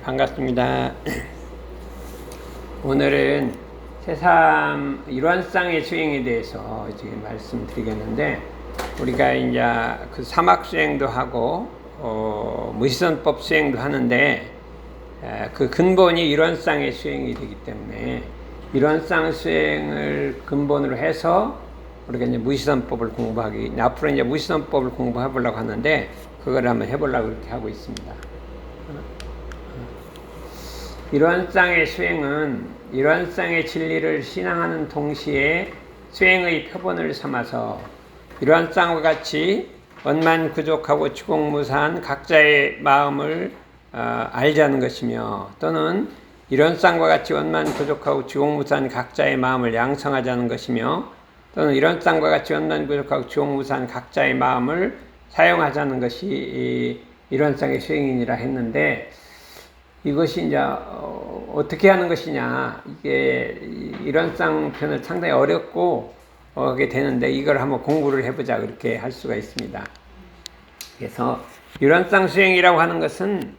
반갑습니다. 오늘은 새삼 일원상의 수행에 대해서 지금 말씀드리겠는데, 우리가 이제 그 사막 수행도 하고 무시선법 수행도 하는데, 그 근본이 일원상의 수행이 되기 때문에 일원상 수행을 근본으로 해서 우리가 이제 무시선법을 앞으로 이제 무시선법을 공부해 보려고 하는데, 그걸 한번 해보려고 이렇게 하고 있습니다. 일원상의 수행은 일원상의 진리를 신앙하는 동시에 수행의 표본을 삼아서 일원상과 같이 원만구족하고 추공무사한 각자의 마음을 알자는 것이며, 또는 일원상과 같이 원만구족하고 추공무사한 각자의 마음을 양성하자는 것이며, 또는 일원상과 같이 원만구족하고 추공무사한 각자의 마음을 사용하자는 것이 일원상의 수행이니라 했는데, 이것이 이제 어떻게 하는 것이냐, 이게 일원상 편은 상당히 어렵고 하게 되는데, 이걸 한번 공부를 해보자, 그렇게 할 수가 있습니다. 그래서 일원상 수행이라고 하는 것은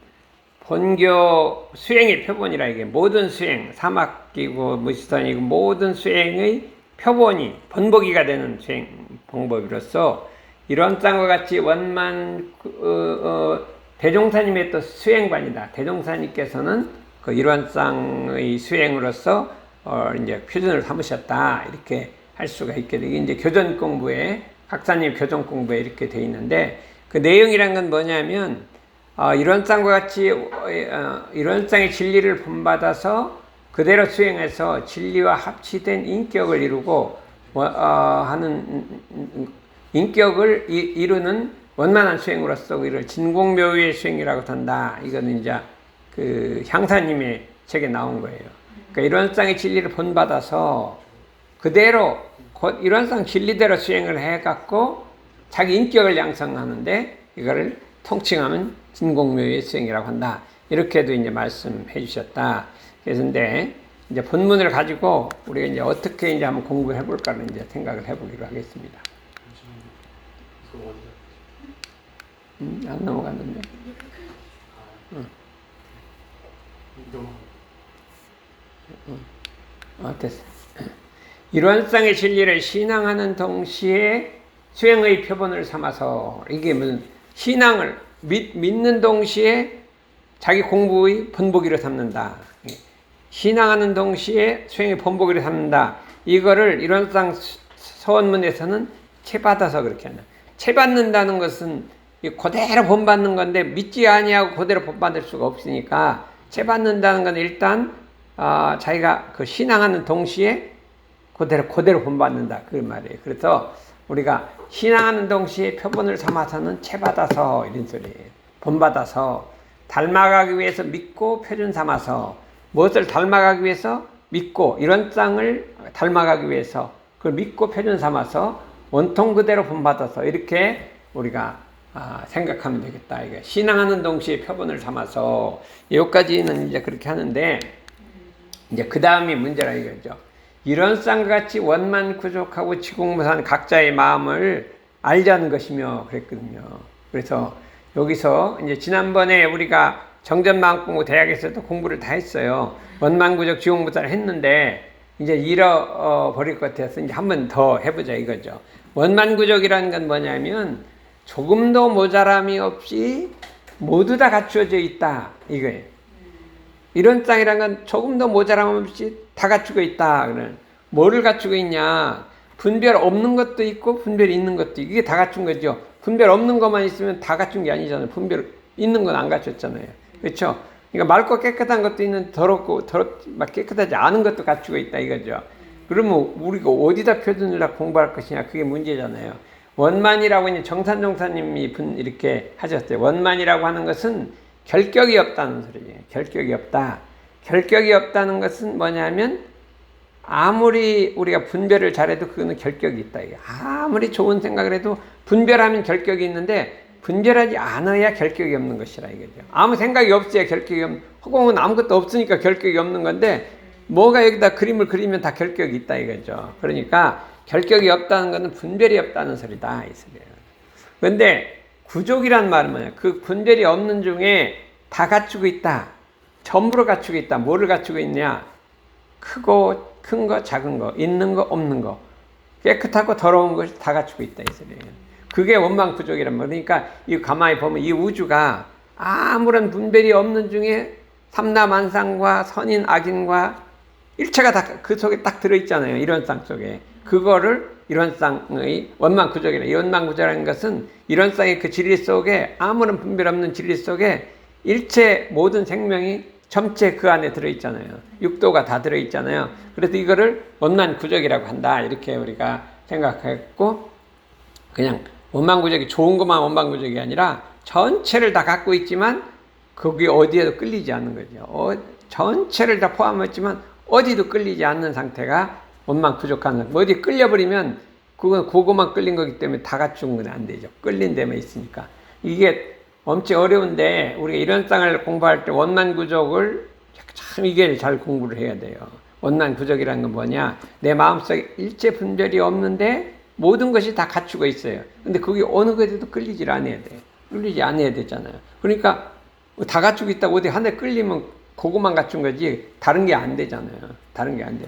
본교 수행의 표본이라, 이게 모든 수행, 사막이고 무시선이고 모든 수행의 표본이 본보기가 되는 수행 방법으로서, 일원상과 같이 원만 대종사님의 또 수행관이다. 대종사님께서는 그 일원상의 수행으로서 이제 표준을 삼으셨다, 이렇게 할 수가 있게 되게, 이제 교전 공부에, 각사님 교전 공부에 이렇게 돼 있는데, 그 내용이란 건 뭐냐면, 일원상과 같이 일원상의 진리를 본받아서 그대로 수행해서 진리와 합치된 인격을 이루고 하는 인격을 이루는 원만한 수행으로서 이를 진공묘유의 수행이라고 한다. 이거는 이제 그 향사님의 책에 나온 거예요. 그러니까 일원상의 진리를 본받아서 그대로 일원상 진리대로 수행을 해갖고 자기 인격을 양성하는데, 이거를 통칭하면 진공묘유의 수행이라고 한다. 이렇게도 이제 말씀해 주셨다. 그래서 이제 본문을 가지고 우리가 이제 어떻게 이제 한번 공부해 볼까를 이제 생각을 해보기로 하겠습니다. 안 넘어갔는데. 됐어. 일원상의 진리를 신앙하는 동시에 수행의 표본을 삼아서, 이게 무슨 신앙을 믿는 동시에 자기 공부의 본보기로 삼는다. 신앙하는 동시에 수행의 본보기로 삼는다. 이거를 일원상 서원문에서는 채받아서 그렇게 한다. 채받는다는 것은 그대로 본받는 건데, 믿지 아니하고 그대로 본받을 수가 없으니까, 채받는다는 건 일단 자기가 그 신앙하는 동시에 그대로 본받는다, 그 말이에요. 그래서 우리가 신앙하는 동시에 표본을 삼아서는 채받아서, 이런 소리예요. 본받아서 닮아가기 위해서 믿고 표준 삼아서, 무엇을 닮아가기 위해서 믿고, 일원상을 닮아가기 위해서 그걸 믿고 표준 삼아서 원통 그대로 본받아서, 이렇게 우리가 생각하면 되겠다. 이게 신앙하는 동시에 표본을 삼아서, 여기까지는 이제 그렇게 하는데, 이제 그 다음이 문제라 이거죠. 일원상과 같이 원만구족하고 치공무사한 각자의 마음을 알자는 것이며 그랬거든요. 그래서 여기서 이제 지난번에 우리가 정전마음공부 대학에서도 공부를 다 했어요. 원만구족 치공무사를 했는데 이제 잃어버릴 것 같아서 이제 한 번 더 해보자 이거죠. 원만구족이라는 건 뭐냐면, 조금도 모자람이 없이 모두 다 갖추어져 있다, 이거예요. 일원상이라는 건 조금도 모자람 없이 다 갖추고 있다. 뭐를 갖추고 있냐? 분별 없는 것도 있고 분별이 있는 것도 있고, 이게 다 갖춘 거죠. 분별 없는 것만 있으면 다 갖춘 게 아니잖아요. 분별 있는 건 안 갖췄잖아요. 그렇죠? 그러니까 맑고 깨끗한 것도 있는, 더럽고 막 깨끗하지 않은 것도 갖추고 있다, 이거죠. 그러면 우리가 어디다 표준을 다 공부할 것이냐, 그게 문제잖아요. 원만이라고 이제 정산종사님이 이렇게 하셨어요. 원만이라고 하는 것은 결격이 없다는 소리예요. 결격이 없다. 결격이 없다는 것은 뭐냐면, 아무리 우리가 분별을 잘해도 그거는 결격이 있다. 아무리 좋은 생각을 해도 분별하면 결격이 있는데, 분별하지 않아야 결격이 없는 것이라 이거죠. 아무 생각이 없어야 결격이 없는, 허공은 아무것도 없으니까 결격이 없는 건데, 뭐가 여기다 그림을 그리면 다 결격이 있다 이거죠. 그러니까 결격이 없다는 것은 분별이 없다는 소리다, 이 소리예요. 그런데 구족이란 말은 뭐냐? 그 분별이 없는 중에 다 갖추고 있다. 전부를 갖추고 있다. 뭐를 갖추고 있냐? 큰 거, 작은 거, 있는 거, 없는 거, 깨끗하고 더러운 것이 다 갖추고 있다 이 소리예요. 그게 원망부족이란 말이에요. 그러니까 이 가만히 보면 이 우주가 아무런 분별이 없는 중에 삼라만상과 선인 악인과 일체가 다 그 속에 딱 들어있잖아요. 이론상 속에. 그거를 이론상의 원망구조이라. 이 원망구조라는 것은 이론상의 그 진리 속에 아무런 분별 없는 진리 속에 일체 모든 생명이 전체 그 안에 들어있잖아요. 육도가 다 들어있잖아요. 그래서 이거를 원망구조이라고 한다. 이렇게 우리가 생각했고, 그냥 원망구조이 좋은 것만 원망구조이 아니라 전체를 다 갖고 있지만 거기 어디에도 끌리지 않는 거죠. 전체를 다 포함했지만 어디도 끌리지 않는 상태가 원망부족한 상태. 어디 끌려버리면 그건 그거만 끌린 거기 때문에 다 갖춘 건 안 되죠. 끌린 데만 있으니까. 이게 엄청 어려운데 우리가 이론상을 공부할 때 원망구족을 참 이게 잘 공부를 해야 돼요. 원망구족이라는 건 뭐냐? 내 마음속에 일체 분별이 없는데 모든 것이 다 갖추고 있어요. 근데 그게 어느 것에도 끌리질 않아야 돼. 끌리지 않아야 되잖아요. 그러니까 다 갖추고 있다고 어디 한 대 끌리면 그것만 갖춘 거지 다른 게 안 되잖아요. 다른 게 안 돼.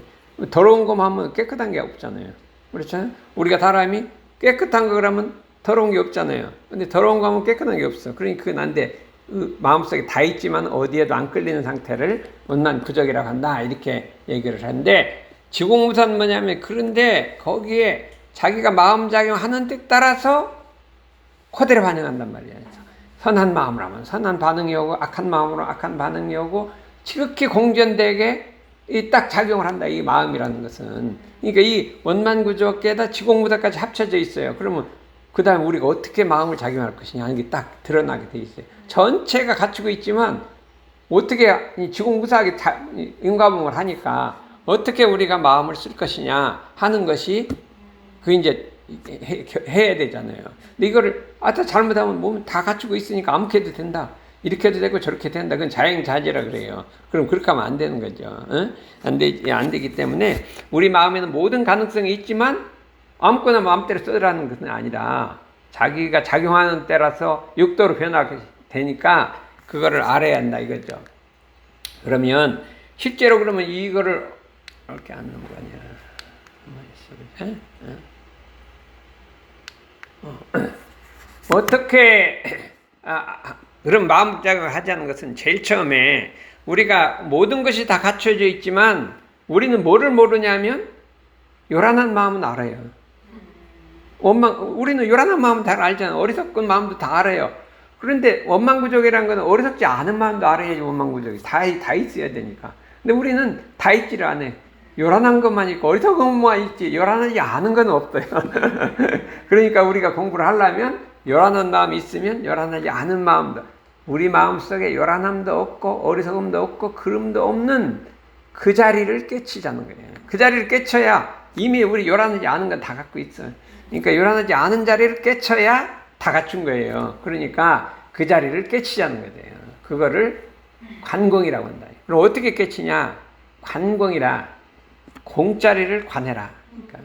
더러운 것만 하면 깨끗한 게 없잖아요. 그렇잖아요. 우리가 사람이 깨끗한 거 그러면 더러운 게 없잖아요. 근데 더러운 거 하면 깨끗한 게 없어. 그러니까 그건 안 돼. 마음속에 다 있지만 어디에도 안 끌리는 상태를 원망부족이라고 한다. 이렇게 얘기를 하는데 지공무사는 뭐냐면 그런데 거기에 자기가 마음작용하는 데 따라서 그대로 반응한단 말이에요. 선한 마음으로 하면 선한 반응이 오고 악한 마음으로 악한 반응이 오고 지극히 공전되게 이 딱 작용을 한다. 이 마음이라는 것은. 그러니까 이 원만구조계에다 지공무사까지 합쳐져 있어요. 그러면 그 다음에 우리가 어떻게 마음을 작용할 것이냐 하는 게 딱 드러나게 돼 있어요. 전체가 갖추고 있지만 어떻게 지공무사하게 인과봉을 하니까 어떻게 우리가 마음을 쓸 것이냐 하는 것이 그 이제 해야 되잖아요. 근데 이거를 잘못하면 몸은 다 갖추고 있으니까 아무렇게 해도 된다. 이렇게 해도 되고 저렇게 된다. 그건 자행자재라 그래요. 그럼 그렇게 하면 안 되는 거죠. 응? 안 되기 때문에 우리 마음에는 모든 가능성이 있지만 아무거나 마음대로 쓰라는 것은 아니라 자기가 작용하는 때라서 육도로 변하게 되니까 그거를 알아야 한다 이거죠. 그러면 실제로 그러면 이거를 이렇게 안 넘어가냐. 어떻게 그런 마음작용을 하자는 것은 제일 처음에 우리가 모든 것이 다 갖춰져 있지만 우리는 뭐를 모르냐면 요란한 마음은 알아요. 우리는 요란한 마음은 다 알잖아요. 어리석은 마음도 다 알아요. 그런데 원망구족이라는 것은 어리석지 않은 마음도 알아야지 원망구족이 다 있어야 되니까. 근데 우리는 다 있지를 않아요. 요란한 것만 있고 어리석은 것만 있지 요란하지 않은 건 없어요. 그러니까 우리가 공부를 하려면 요란한 마음이 있으면 요란하지 않은 마음도 우리 마음속에 요란함도 없고 어리석음도 없고 그름도 없는 그 자리를 깨치자는 거예요. 그 자리를 깨쳐야 이미 우리 요란하지 않은 건 다 갖고 있어요. 그러니까 요란하지 않은 자리를 깨쳐야 다 갖춘 거예요. 그러니까 그 자리를 깨치자는 거예요. 그거를 관공이라고 한다. 그럼 어떻게 깨치냐? 관공이라 공자리를 관해라. 그러니까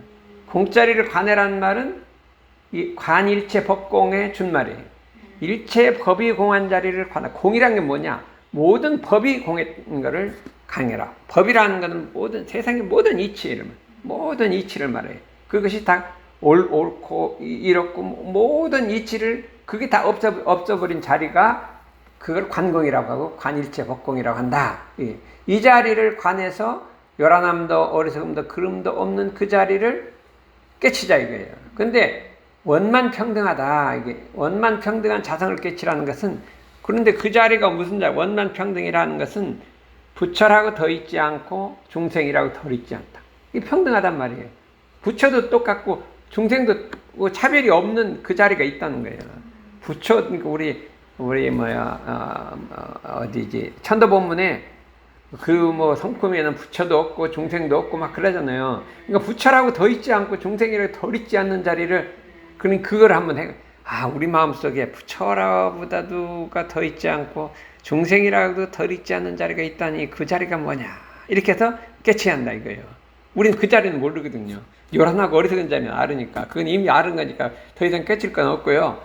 공자리를 관해라는 말은 이 관일체 법공의 준말이에요. 일체 법이 공한 자리를 관해. 공이란 게 뭐냐? 모든 법이 공했던 것을 강해라. 법이라는 것은 모든 세상의 모든 이치를 말해요. 그것이 다 옳고 이렇고 모든 이치를 그게 다 없어버린 자리가 그걸 관공이라고 하고 관일체 법공이라고 한다. 이 자리를 관해서 요란함도 어리석음도 그름도 없는 그 자리를 깨치자 이거예요. 근데 원만평등하다. 이게 원만평등한 자성을 깨치라는 것은 그런데 그 자리가 무슨 자리? 원만평등이라는 것은 부처라고 더 있지 않고 중생이라고 덜 있지 않다. 이게 평등하단 말이에요. 부처도 똑같고 중생도 뭐 차별이 없는 그 자리가 있다는 거예요. 부처 그러니까 우리 어디지 천도본문에 그 뭐 성품에는 부처도 없고 중생도 없고 막 그러잖아요. 그러니까 부처라고 더 있지 않고 중생이라고 덜 있지 않는 자리를 그걸 한번 해. 우리 마음속에 부처라보다도가 더 있지 않고 중생이라고도 덜 있지 않는 자리가 있다니 그 자리가 뭐냐? 이렇게 해서 깨쳐야 한다 이거예요. 우리는 그 자리는 모르거든요. 요란하고 어리석은 자리는 알으니까. 그건 이미 알은 거니까 더 이상 깨칠 건 없고요.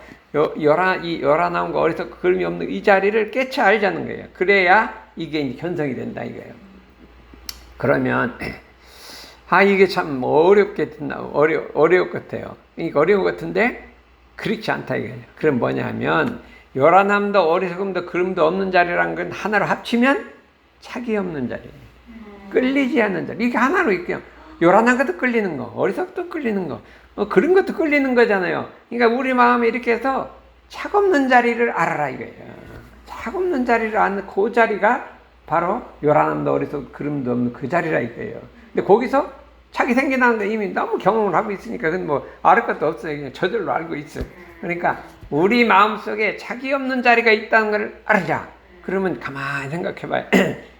이 요란함과 어리석고 그름이 없는 이 자리를 깨쳐 알자는 거예요. 그래야 이게 이제 현성이 된다 이거예요. 그러면 이게 참 어렵겠나 어려울 것 같아요. 그러니까 어려운 것 같은데 그렇지 않다 이거예요. 그럼 뭐냐면 요란함도 어리석음도 그름도 없는 자리라는 건 하나로 합치면 착이 없는 자리예요. 끌리지 않는 자리. 이게 하나로 있게요. 요란한 것도 끌리는 거, 어리석도 끌리는 거, 그런 것도 끌리는 거잖아요. 그러니까 우리 마음에 이렇게 해서 착 없는 자리를 알아라 이거예요. 착 없는 자리를 아는 그 자리가 바로 요란함도 어리석도 그름도 없는 그 자리라 이거예요. 근데 거기서 착이 생겨나는데 이미 너무 경험을 하고 있으니까 그건 뭐 알을 것도 없어요. 그냥 저절로 알고 있어요. 그러니까 우리 마음속에 착이 없는 자리가 있다는 걸 알자. 그러면 가만히 생각해봐요.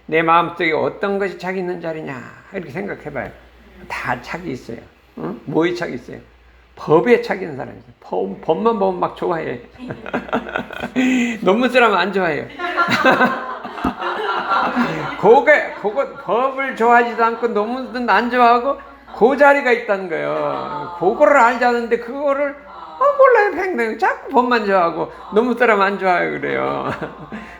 내 마음속에 어떤 것이 착이 있는 자리냐 이렇게 생각해봐요. 다 착이 있어요. 응? 뭐의 착이 있어요? 법에 착이 있는 사람이 있어요. 법만 보면 막 좋아해. 논문 쓰라면 안 좋아해요. 그거 법을 좋아하지도 않고 논문도 안 좋아하고 그 자리가 있다는 거예요. 그거를 알자는데 그거를 몰라요. 팽팽 자꾸 법만 좋아하고 논문 쓰라면 안 좋아해요. 그래요.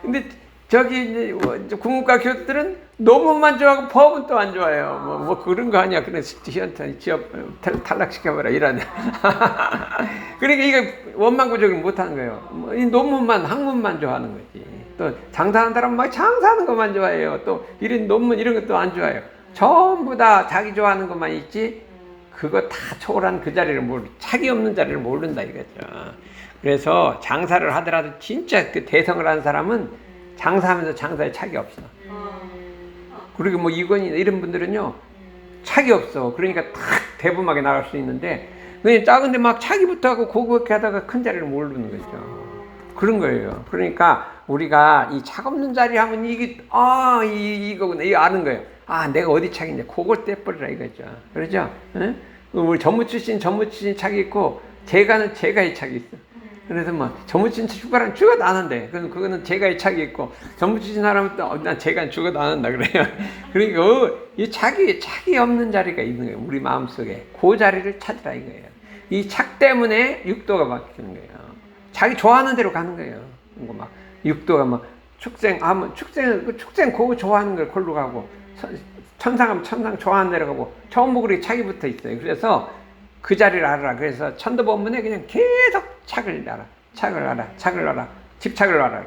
근데 저기 이제 국문과 교수들은 논문만 좋아하고 법은 또 안 좋아해요. 뭐 그런 거 아니야. 그래서 취업 탈락시켜버려 이러냐. 그러니까 이게 원망구적을 못하는 거예요. 이 논문만 학문만 좋아하는 거지. 또 장사하는 사람은 막 장사하는 것만 좋아해요. 또 이런 논문 이런 것도 안 좋아해요. 전부 다 자기 좋아하는 것만 있지. 그거 다 초월한 그 자리를 착이 없는 자리를 모른다 이거죠. 그래서 장사를 하더라도 진짜 그 대성을 하는 사람은 장사하면서 장사에 착이 없어. 그리고 뭐 이건이나 이런 분들은요 착이 없어. 그러니까 탁 대범하게 나갈 수 있는데 그냥 작은데 막 착이 붙어하고 고급하게 하다가 큰 자리를 모르는 거죠. 그런 거예요. 그러니까 우리가 이 착 없는 자리 하면 이게 이거구나 이거 아는 거예요. 내가 어디 착인데 그걸 떼버리라 이거죠. 그러죠? 응? 우리 전무 출신 착이 있고 제가는 제가의 착이 있어. 그래서 뭐 전무 출신 휴가랑 죽어도 안 한대. 그거는 제가의 착이 있고 전무 출신 사람은 또 난 제가 죽어도 안 한다 그래요. 그러니까 이 착이 없는 자리가 있는 거예요. 우리 마음속에 그 자리를 찾으라 이거예요. 이 착 때문에 육도가 바뀌는 거예요. 자기 좋아하는 대로 가는 거예요. 막 육도가 막 축생 그거 좋아하는 걸 골로 가고 천상하면 천상 좋아하는 데로 가고 전부 그렇게 착이 붙어 있어요. 그래서 그 자리를 알아라. 그래서 천도본문에 그냥 계속 착을 알아. 집착을 알아.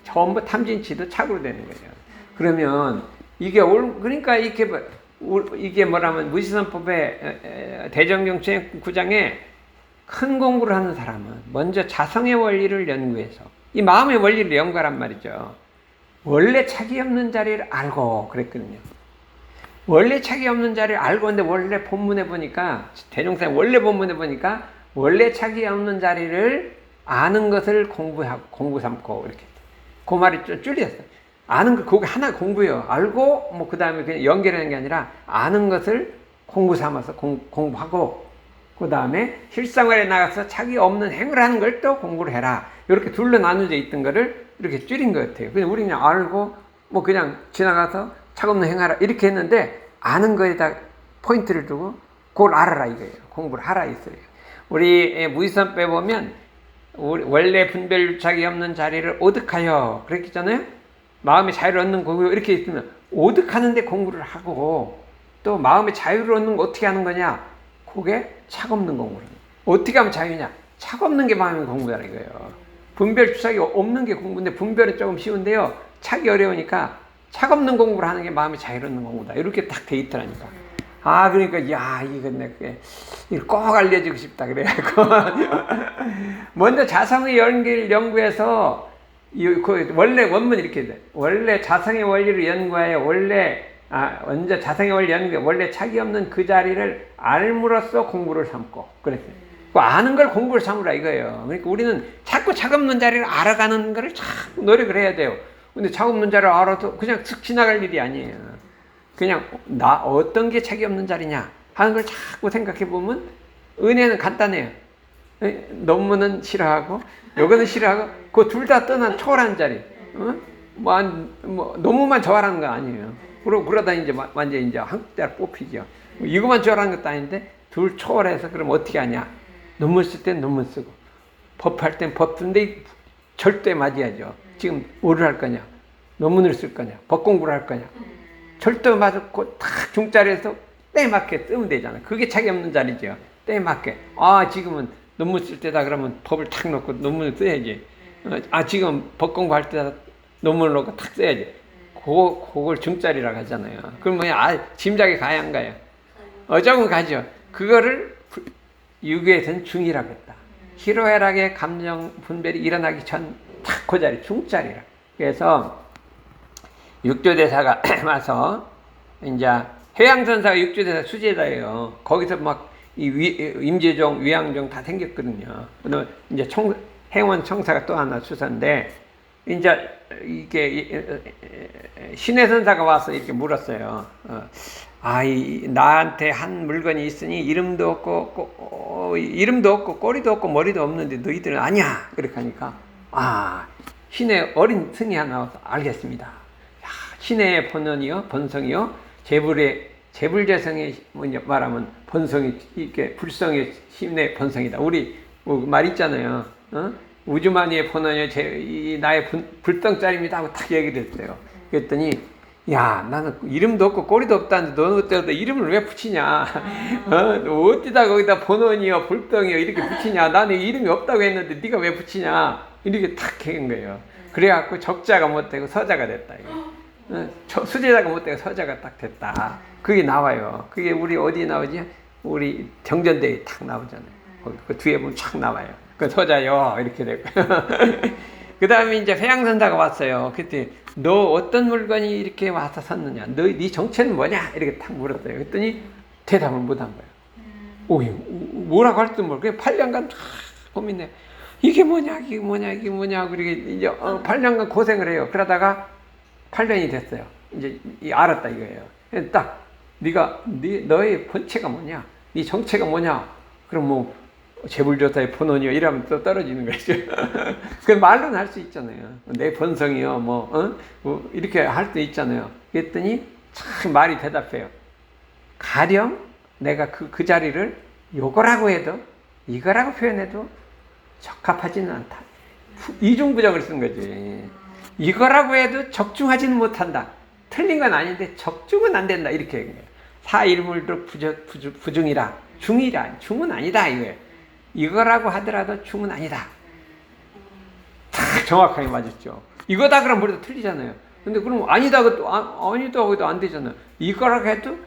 전부 탐진치도 착으로 되는 거예요. 그러면 그러니까 이게 뭐라면 무지선법의 대정경추의 9장에 큰 공부를 하는 사람은 먼저 자성의 원리를 연구해서 이 마음의 원리를 연구하란 말이죠. 원래 착이 없는 자리를 알고 그랬거든요. 원래 착이 없는 자리를 알고 근데 원래 본문에 보니까 대종사의 원래 본문에 보니까 원래 착이 없는 자리를 아는 것을 공부 삼고 이렇게 그 말이 좀 줄였어요. 아는 거 그거 하나 공부예요. 알고 뭐 그다음에 그냥 연결하는 게 아니라 아는 것을 공부 삼아서 공부하고 그다음에 실생활에 나가서 착이 없는 행을 하는 걸 또 공부를 해라. 이렇게 둘로 나눠져 있던 거를 이렇게 줄인 것 같아요. 그냥 우리 그냥 알고 뭐 그냥 지나가서 착 없는 행하라 이렇게 했는데 아는 거에다 포인트를 두고 그걸 알아라 이거예요. 공부를 하라 있어요. 우리 무지선 빼보면 원래 분별유착이 없는 자리를 오득하여 그랬잖아요. 마음의 자유를 얻는 거고요. 이렇게 있으면 오득하는데 공부를 하고 또 마음의 자유를 얻는 거 어떻게 하는 거냐? 그게 착 없는 공부를. 어떻게 하면 자유냐? 착 없는 게 마음의 공부다 이거예요. 분별주착이 없는 게 공부인데 분별은 조금 쉬운데요. 착이 어려우니까 착 없는 공부를 하는 게 마음의 자유를 얻는 공부다. 이렇게 딱 돼 있더라니까. 그러니까 이거 이걸 꼭 알려주고 싶다 그래갖고 먼저 자성의 연기를 연구해서 원래 원문 이렇게 돼. 원래 자성의 원리를 연구하여 먼저 자성의 원리 연구 원래 착이 없는 그 자리를 알므로써 공부를 삼고 그랬어요. 그 아는 걸 공부를 삼으라 이거예요. 그러니까 우리는 자꾸 착 없는 자리를 알아가는 거를 자꾸 노력을 해야 돼요. 근데 착 없는 자리를 알아도 그냥 슥 지나갈 일이 아니에요. 그냥 어떤 게 착이 없는 자리냐 하는 걸 자꾸 생각해 보면 은혜는 간단해요. 논문은 싫어하고 요거는 싫어하고 그 둘 다 떠난 초월한 자리. 논문만 좋아하는 거 아니에요. 그러다 이제 완전 이제 한국대학 뽑히죠. 이것만 좋아하는 것도 아닌데 둘 초월해서 그럼 어떻게 하냐? 논문 쓸 땐 논문 쓰고 법할 땐 법 쓰는데 절대 맞아야죠. 지금 뭐를 할 거냐? 논문을 쓸 거냐, 법 공부를 할 거냐. 절도 맞고 딱 중자리에서 때 맞게 쓰면 되잖아. 그게 차이 없는 자리죠. 때 맞게. 아, 지금은 논문 쓸 때다 그러면 법을 탁 놓고 논문을 써야지. 아, 지금 법 공부할 때다 논문을 놓고 탁 써야지. 그걸 중자리라고 하잖아요. 그럼 뭐야, 짐작이 가야 안 가요? 어쩌면 가죠. 그거를 유교에서는 중이라고 했다. 희로애락의 감정 분별이 일어나기 전 딱 그 자리, 중자리라. 그래서 육조대사가 와서 이제 해양선사가 육조대사 수제자예요. 거기서 막 임재종, 위양종 다 생겼거든요. 그다음에 이제 행원 청사가 또 하나 수사인데 이제 이게 신해선사가 와서 이렇게 물었어요. 나한테 한 물건이 있으니 이름도 없고 꼬리도 없고 머리도 없는데 너희들은 아니야. 그렇게 하니까 신의 어린 승이 하나 와서 알겠습니다. 신의 본성이요. 재불재성의 말하면 본성이 이게 불성의 신의 본성이다. 우리 말 있잖아요. 우주만이의 본원이 나의 불성짜리입니다 하고 딱 얘기를 했어요. 그랬더니 나는 이름도 없고 꼬리도 없다는데 너는 어때서 이름을 왜 붙이냐? 어디다 거기다 본원이요 불성이요 이렇게 붙이냐? 나는 이름이 없다고 했는데 네가 왜 붙이냐? 이렇게 탁 해인 거예요. 그래갖고 적자가 못 되고 서자가 됐다. 수제자가 못 되고 서자가 딱 됐다. 그게 나와요. 그게 우리 어디에 나오지? 우리 정전대에 탁 나오잖아요. 그 뒤에 보면 쫙 나와요. 그 서자요 이렇게 되고. 그 다음에 이제 회양선사가 왔어요. 그때 너 어떤 물건이 이렇게 와서 섰느냐? 네 정체는 뭐냐? 이렇게 탁 물었어요. 그랬더니 대답을 못한 거예요. 뭐라고 할 줄 모르고 8년간 고민해. 이게 뭐냐? 그리고 이제 8년간 고생을 해요. 그러다가 8년이 됐어요. 이제 알았다 이거예요. 딱 너의 본체가 뭐냐? 네 정체가 뭐냐? 그럼 뭐 재불조사의 본원이요 이러면 또 떨어지는 거죠. 그 말로는 할 수 있잖아요. 내 본성이요 이렇게 할 수 있잖아요. 그랬더니 참 말이 대답해요. 가령 내가 그 자리를 요거라고 해도 이거라고 표현해도 적합하지는 않다. 이중부정을 쓴 거지. 이거라고 해도 적중하지는 못한다. 틀린 건 아닌데 적중은 안 된다. 이렇게 얘기해요. 사일물도 부중이라 중이라 중은 아니다 이거예요. 이거라고 하더라도 중은 아니다. 딱 정확하게 맞았죠. 이거다 그러면 머리도 틀리잖아요. 근데 그럼 아니다 아니다고 해도 안 되잖아요. 이거라고 해도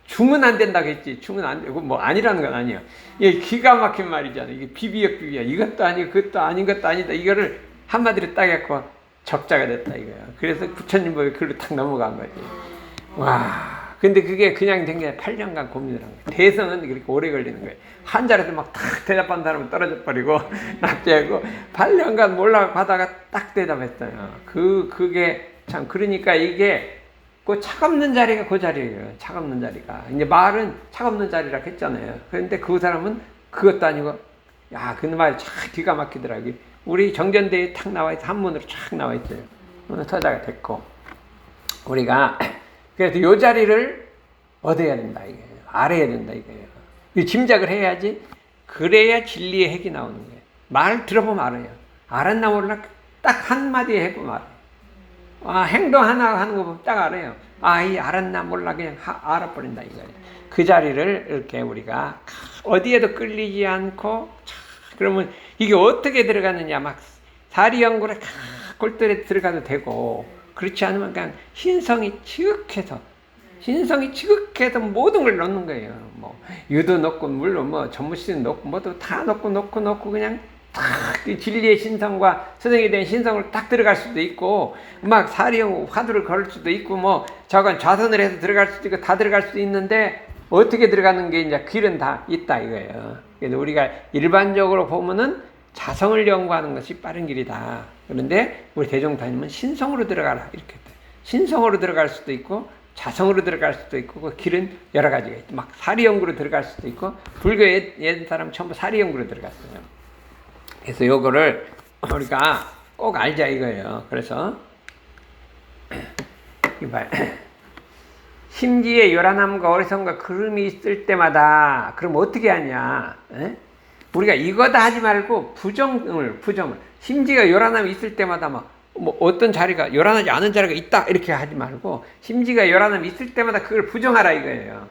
중은 안 된다고 했지. 중은 안 되고 뭐 아니라는 건 아니에요. 이게 기가 막힌 말이잖아요. 이게 비비야. 이것도 아니고 그것도 아닌 것도 아니다. 이거를 한마디로 딱 해갖고 적자가 됐다 이거예요. 그래서 부처님 법에 글로 탁 넘어간 거지. 와. 근데 그게 그냥 된 게 8년간 고민을 한 거예요. 대성은 그렇게 오래 걸리는 거예요. 한 자리에서 막 탁 대답한 사람은 떨어져 버리고 낙제하고 8년간 몰라고 하다가 딱 대답했어요. 그게 참 그러니까 이게 그 차갑는 자리가 그 자리예요. 차갑는 자리가. 이제 말은 차갑는 자리라고 했잖아요. 그런데 그 사람은 그것도 아니고 그 말이 참 기가 막히더라고요. 우리 정전대에 탁 나와 있어. 한문으로 쫙 나와 있어요. 서자가 됐고 우리가 그래서 이 자리를 얻어야 된다 이거예요. 알아야 된다 이거예요. 이 짐작을 해야지. 그래야 진리의 핵이 나오는 거예요. 말 들어보면 알아요. 알았나 몰라 딱 한마디에 해보면 알아요. 행동 하나 하는 거 보면 딱 알아요. 이 알았나 몰라 그냥 알아버린다 이거예요. 그 자리를 이렇게 우리가 어디에도 끌리지 않고 그러면 이게 어떻게 들어가느냐 막 사리연구를 골똘히 들어가도 되고 그렇지 않으면 그냥 신성이 지극해서 모든 걸 넣는 거예요. 뭐 유도 넣고 물론 뭐 전무신 넣고 뭐도 다 넣고 그냥 딱 진리의 신성과 선생에 대한 신성을 딱 들어갈 수도 있고 막 사리형 화두를 걸을 수도 있고 뭐 저건 좌선을 해서 들어갈 수도 있고 다 들어갈 수도 있는데 어떻게 들어가는 게 이제 길은 다 있다 이거예요. 그래서 우리가 일반적으로 보면은 자성을 연구하는 것이 빠른 길이다. 그런데 우리 대종타님은 신성으로 들어가라 이렇게 했다. 신성으로 들어갈 수도 있고 자성으로 들어갈 수도 있고 그 길은 여러 가지가 있다. 막 사리연구로 들어갈 수도 있고 불교 옛 사람 전부 사리연구로 들어갔어요. 그래서 요거를 우리가 꼭 알자 이거예요. 그래서 이봐요. 심지에 요란함과 어리석음과 그름이 있을 때마다 그럼 어떻게 하냐? 우리가 이거다 하지 말고 부정을 심지가 요란함이 있을 때마다 막 뭐 어떤 자리가 요란하지 않은 자리가 있다 이렇게 하지 말고 심지가 요란함이 있을 때마다 그걸 부정하라 이거예요.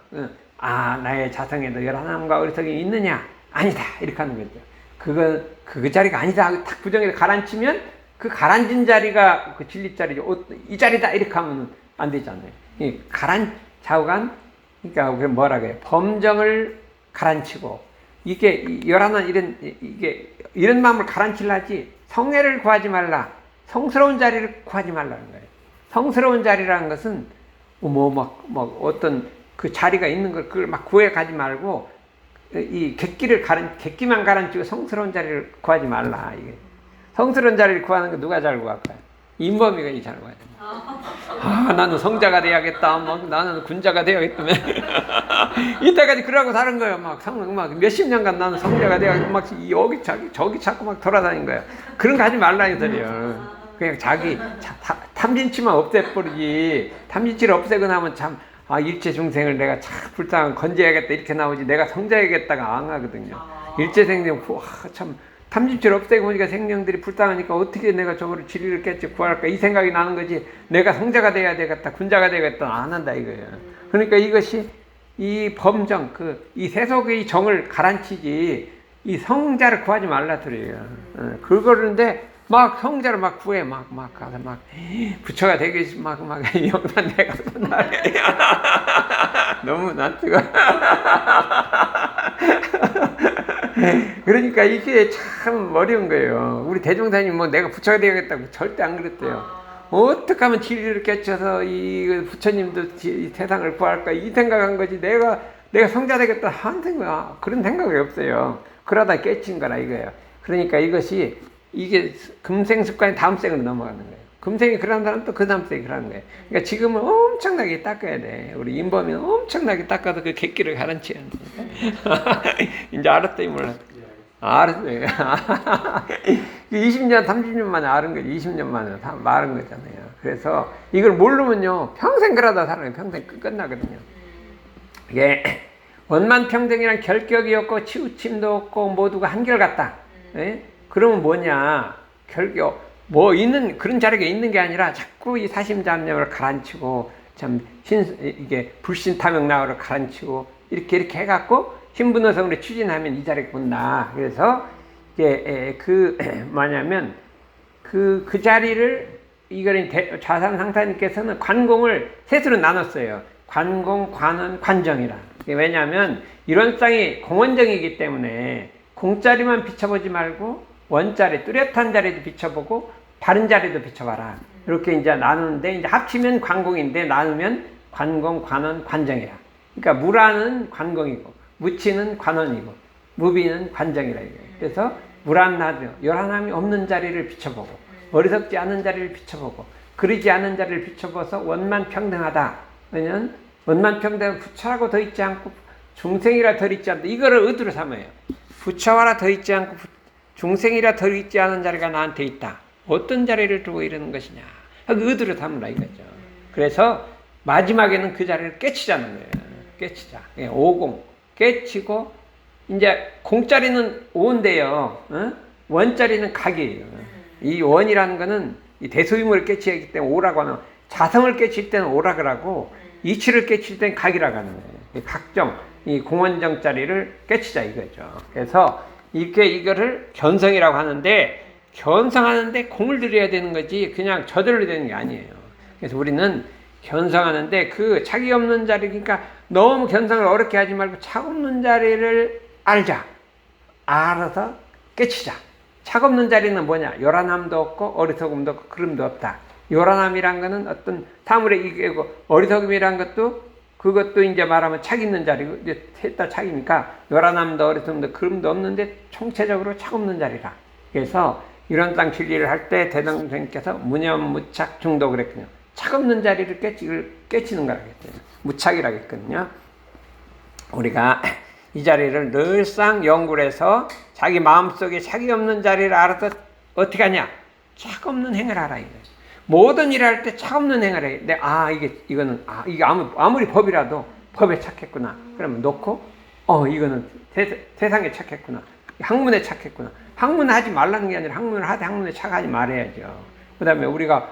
아, 나의 자성에도 요란함과 어리석음이 있느냐? 아니다 이렇게 하는 거죠. 그 자리가 아니다 하고 탁 부정해서 가라앉히면 그 가라앉은 자리가 그 진리 자리죠. 이 자리다 이렇게 하면 안 되잖아요. 이 좌우간 그러니까 뭐라 그래요? 범정을 가라앉히고 이게 요란한 이런 마음을 가라앉히려지 성애를 구하지 말라. 성스러운 자리를 구하지 말라는 거예요. 성스러운 자리라는 것은 어떤 그 자리가 있는 걸 그걸 막 구해 가지 말고 이 객기만 가라앉히고 성스러운 자리를 구하지 말라. 이게 성스러운 자리를 구하는 거 누가 잘 구할까요? 인범이가 잘 구하죠. 아, 나는 성자가 돼야겠다. 나는 군자가 돼야겠다. 이때까지 그러고 다른 거예요. 막 몇십 년간 나는 성자가 돼야겠다. 막 저기 자꾸 막 돌아다닌 거예요. 그런 거 하지 말라 이 소리요. 그냥 자기 탐진치만 없애버리지. 탐진치를 없애고 나면 참 일체 중생을 내가 참 불쌍한 건져야겠다 이렇게 나오지. 내가 성자야겠다가 안 하거든요. 일체 생명 참 탐진치를 없애고 보니까 생명들이 불쌍하니까 어떻게 내가 저거를 진리를 깨치 구할까 이 생각이 나는 거지. 내가 성자가 돼야 되겠다 군자가 되겠다 안 한다 이거예요. 그러니까 이것이 이 범정 이 세속의 정을 가라앉히지 이 성자를 구하지 말라 소리예요. 그거는데 막 성자를 막 구해 막 가서 막 부처가 되겠지 막 영산 내가 손나래 너무 낯뜨거. 그러니까 이게 참 어려운 거예요. 우리 대종사님 내가 부처가 되겠다고 절대 안 그랬대요. 어떻게 하면 진리를 깨쳐서 이 부처님도 이 세상을 구할까 이 생각한 거지. 내가 성자 되겠다 한 생각 그런 생각이 없어요. 그러다 깨친 거라 이거예요. 그러니까 이게 금생 습관이 다음 생으로 넘어가는 거예요. 금생이 그런 사람 또 그 다음 생이 그러는 거예요. 그러니까 지금은 엄청나게 닦아야 돼. 우리 인범이는 엄청나게 닦아서 그 객기를 가라앉혀야 돼. 이제 알았더니 몰랐어. 알았어요. 20년, 30년 만에 알은 거지. 20년 만에 다 말은 거잖아요. 그래서 이걸 모르면요. 평생 그러다 살아요. 평생 끝나거든요. 이게 원만평등이란 결격이 없고 치우침도 없고 모두가 한결같다. 예? 그러면 뭐냐? 결격. 있는, 그런 자리가 있는 게 아니라 자꾸 이 사심잡념을 가라앉히고, 이게 불신탐욕나를 가라앉히고, 이렇게 해갖고, 신분어성으로 추진하면 이 자리가 온다. 그래서, 이게, 뭐냐면, 그 자리를, 이거는 좌상 상사님께서는 관공을 셋으로 나눴어요. 관공, 관원, 관정이라. 왜냐하면, 이론상이 공원정이기 때문에, 공자리만 비춰보지 말고, 원자리, 뚜렷한 자리도 비춰보고, 바른 자리도 비춰봐라. 이렇게 이제 나누는데, 이제 합치면 관공인데, 나누면 관공, 관원, 관정이라. 그러니까, 무라는 관공이고, 무치는 관원이고, 무비는 관정이라. 그래서, 요란함이 없는 자리를 비춰보고, 어리석지 않은 자리를 비춰보고, 그러지 않은 자리를 비춰봐서 원만평등하다. 왜냐면, 원만평등은 부처라고 더 있지 않고, 중생이라 더 있지 않다. 이거를 의도로 삼아요. 부처와라 더 있지 않고, 중생이라 더 있지 않은 자리가 나한테 있다. 어떤 자리를 두고 이러는 것이냐. 의도를 담으라 이거죠. 그래서 마지막에는 그 자리를 깨치자는 거예요. 깨치자. 오공. 깨치고, 이제 공자리는 오인데요. 원자리는 각이에요. 이 원이라는 거는 이 대소유물을 깨치기 하기 때문에 오라고 하는, 자성을 깨칠 때는 오라고 하고, 이치를 깨칠 때는 각이라고 하는 거예요. 각정, 이 공원정 자리를 깨치자 이거죠. 그래서 이거를 견성이라고 하는데, 견성하는데 공을 들여야 되는 거지 그냥 저절로 되는 게 아니에요. 그래서 우리는 견성하는데 그 차기 없는 자리, 그러니까 너무 견성을 어렵게 하지 말고 차 없는 자리를 알자. 알아서 깨치자. 차 없는 자리는 뭐냐? 요란함도 없고 어리석음도 없고 그름도 없다. 요란함이란 거는 어떤 사물의 이게고, 어리석음이란 그것도 이제 말하면 착 있는 자리고, 이제 셋 다 착이니까 요란함도 어리석음도 그름도 없는데 총체적으로 착 없는 자리라. 그래서 이런 땅 진리를 할 때 대당선생님께서 무념무착 중도 그랬거든요. 착 없는 자리를 깨치는 거라고 했거든요. 무착이라고 했거든요. 우리가 이 자리를 늘상 연구를 해서 자기 마음속에 착이 없는 자리를 알아서 어떻게 하냐? 착 없는 행을 하라 이거예요. 모든 일을 할 때 착 없는 행을 해. 근데 이게 아무리 법이라도 법에 착했구나. 그러면 놓고 이거는 세상에 착했구나. 학문에 착했구나. 학문을 하지 말라는 게 아니라 학문을 하되 학문에 착하지 말아야죠. 그다음에 우리가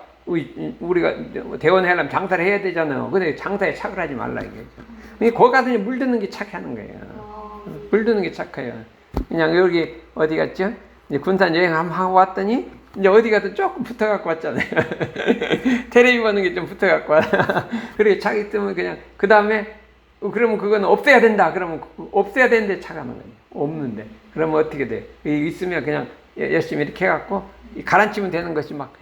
대원하려면 장사를 해야 되잖아요. 근데 장사에 착을 하지 말라 이게. 거기 가더니 물드는 게 착하는 거예요. 물드는 게 착해요. 그냥 여기 어디 갔죠? 이제 군산 여행 한번 하고 왔더니 이제 어디 가도 조금 붙어갖고 왔잖아요. 텔레비 보는 게 좀 붙어갖고 와. 그래 자기 때문에 그냥 그 다음에 그러면 그건 없애야 된다. 그러면 없애야 되는데 착하는 거예요. 없는데 그러면 어떻게 돼? 있으면 그냥 열심히 이렇게 해갖고 가라앉히면 되는 것이 막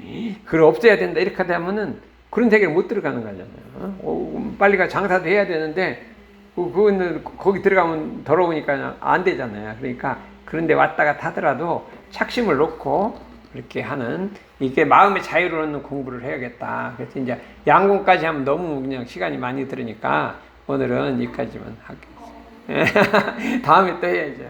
그걸 없애야 된다 이렇게 되면은 그런 세계를 못 들어가는 거잖아요. 빨리 가 장사도 해야 되는데 그거는 거기 들어가면 더러우니까 안 되잖아요. 그러니까 그런데 왔다 갔다 하더라도 착심을 놓고 그렇게 하는 이게 마음의 자유를 얻는 공부를 해야겠다. 그래서 이제 양공까지 하면 너무 그냥 시간이 많이 들으니까 오늘은 여기까지만 하겠습니다. 다음에 또 해야죠.